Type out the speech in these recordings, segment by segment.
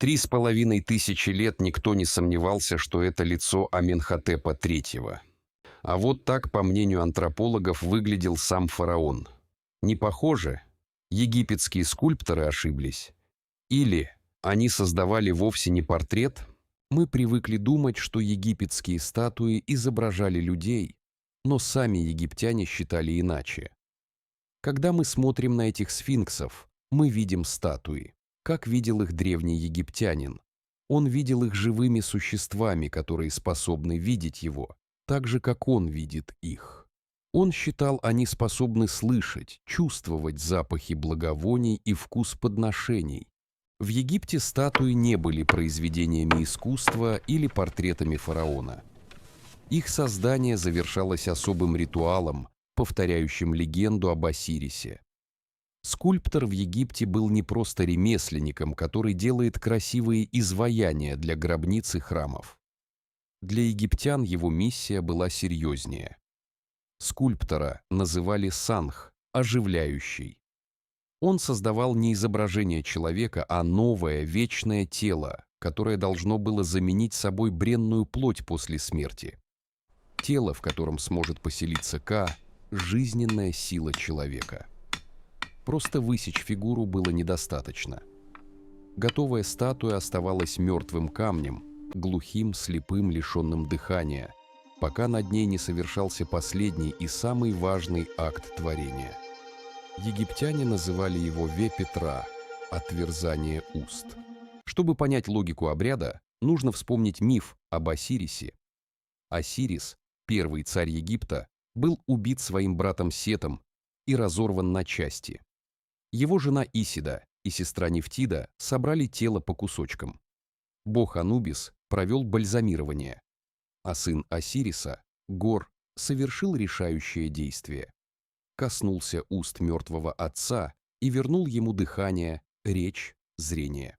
3,5 тысячи лет никто не сомневался, что это лицо Аменхотепа III. А вот так, по мнению антропологов, выглядел сам фараон. Не похоже? Египетские скульпторы ошиблись? Или они создавали вовсе не портрет? Мы привыкли думать, что египетские статуи изображали людей, но сами египтяне считали иначе. Когда мы смотрим на этих сфинксов, мы видим статуи. Как видел их древний египтянин? Он видел их живыми существами, которые способны видеть его, так же, как он видит их. Он считал, они способны слышать, чувствовать запахи благовоний и вкус подношений. В Египте статуи не были произведениями искусства или портретами фараона. Их создание завершалось особым ритуалом, повторяющим легенду об Осирисе. Скульптор в Египте был не просто ремесленником, который делает красивые изваяния для гробниц и храмов. Для египтян его миссия была серьезнее. Скульптора называли санх, оживляющий. Он создавал не изображение человека, а новое, вечное тело, которое должно было заменить собой бренную плоть после смерти. Тело, в котором сможет поселиться Ка, жизненная сила человека. Просто высечь фигуру было недостаточно. Готовая статуя оставалась мертвым камнем, глухим, слепым, лишенным дыхания, пока над ней не совершался последний и самый важный акт творения. Египтяне называли его Ве-Петра – отверзание уст. Чтобы понять логику обряда, нужно вспомнить миф об Осирисе. Осирис, первый царь Египта, был убит своим братом Сетом и разорван на части. Его жена Исида и сестра Нефтида собрали тело по кусочкам. Бог Анубис провел бальзамирование, а сын Осириса, Гор, совершил решающее действие. Коснулся уст мертвого отца и вернул ему дыхание, речь, зрение.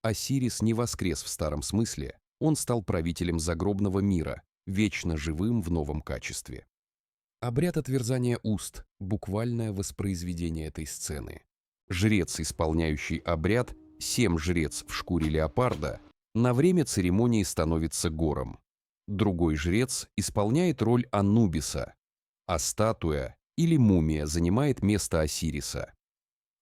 Осирис не воскрес в старом смысле, он стал правителем загробного мира, вечно живым в новом качестве. Обряд отверзания уст – буквальное воспроизведение этой сцены. Жрец, исполняющий обряд, жрец в шкуре леопарда, на время церемонии становится гором. Другой жрец исполняет роль Анубиса, а статуя или мумия занимает место Осириса.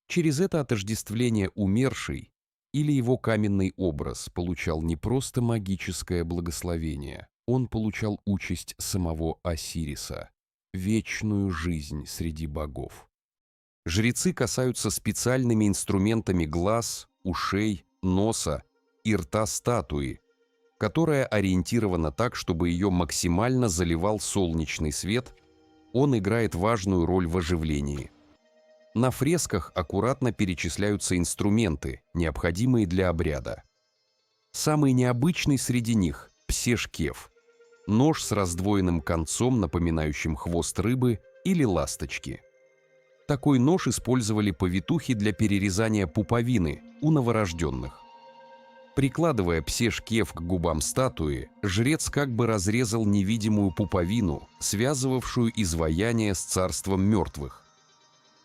Через это отождествление умерший или его каменный образ получал не просто магическое благословение, он получал участь самого Осириса – вечную жизнь среди богов. Жрецы касаются специальными инструментами глаз, ушей, носа и рта статуи, которая ориентирована так, чтобы ее максимально заливал солнечный свет, он играет важную роль в оживлении. На фресках аккуратно перечисляются инструменты, необходимые для обряда. Самый необычный среди них – псешкеф – нож с раздвоенным концом, напоминающим хвост рыбы или ласточки. Такой нож использовали повитухи для перерезания пуповины у новорожденных. Прикладывая псешкеф к губам статуи, жрец как бы разрезал невидимую пуповину, связывавшую изваяние с царством мертвых.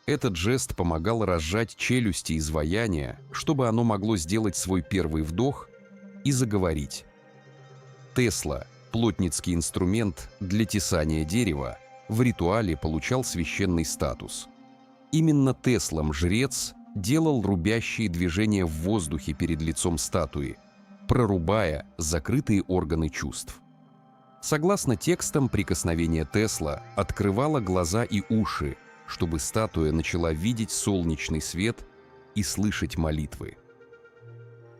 Этот жест помогал разжать челюсти изваяния, чтобы оно могло сделать свой первый вдох и заговорить. Тесла, плотницкий инструмент для тесания дерева, в ритуале получал священный статус. Именно теслом жрец делал рубящие движения в воздухе перед лицом статуи, прорубая закрытые органы чувств. Согласно текстам, прикосновение Тесла открывало глаза и уши, чтобы статуя начала видеть солнечный свет и слышать молитвы.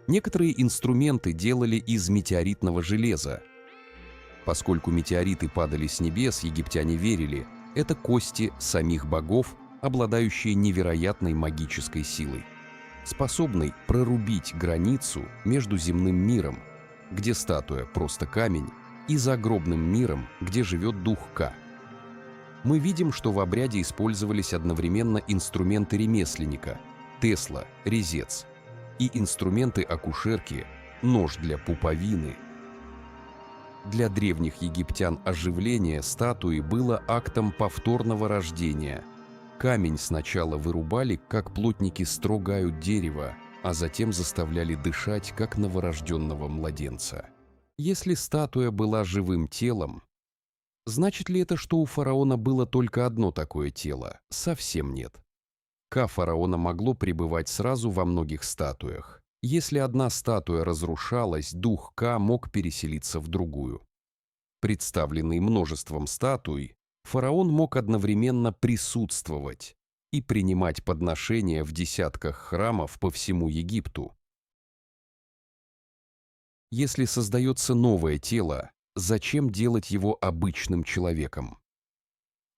Некоторые инструменты делали из метеоритного железа. Поскольку метеориты падали с небес, египтяне верили, это кости самих богов, обладающие невероятной магической силой, способной прорубить границу между земным миром, где статуя просто камень, и загробным миром, где живет дух Ка. Мы видим, что в обряде использовались одновременно инструменты ремесленника – тесла, резец, и инструменты акушерки – нож для пуповины. Для древних египтян оживление статуи было актом повторного рождения. Камень сначала вырубали, как плотники строгают дерево, а затем заставляли дышать, как новорожденного младенца. Если статуя была живым телом, значит ли это, что у фараона было только одно такое тело? Совсем нет. Ка фараона могло пребывать сразу во многих статуях. Если одна статуя разрушалась, дух Ка мог переселиться в другую. Представленный множеством статуй, фараон мог одновременно присутствовать и принимать подношения в десятках храмов по всему Египту. Если создается новое тело, зачем делать его обычным человеком?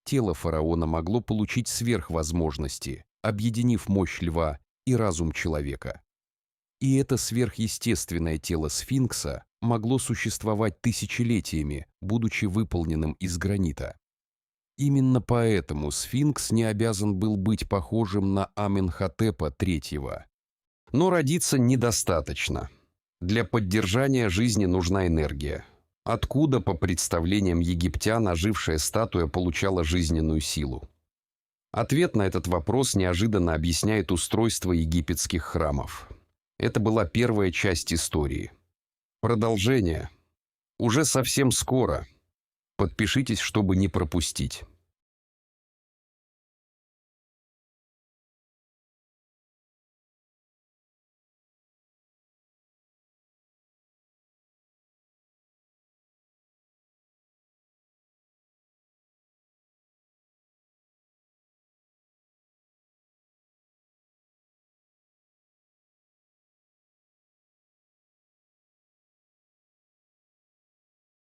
Тело фараона могло получить сверхвозможности, объединив мощь льва и разум человека. И это сверхъестественное тело сфинкса могло существовать тысячелетиями, будучи выполненным из гранита. Именно поэтому сфинкс не обязан был быть похожим на Аменхотепа III. Но родиться недостаточно. Для поддержания жизни нужна энергия. Откуда, по представлениям египтян, ожившая статуя получала жизненную силу? Ответ на этот вопрос неожиданно объясняет устройство египетских храмов. Это была первая часть истории. Продолжение уже совсем скоро. Подпишитесь, чтобы не пропустить.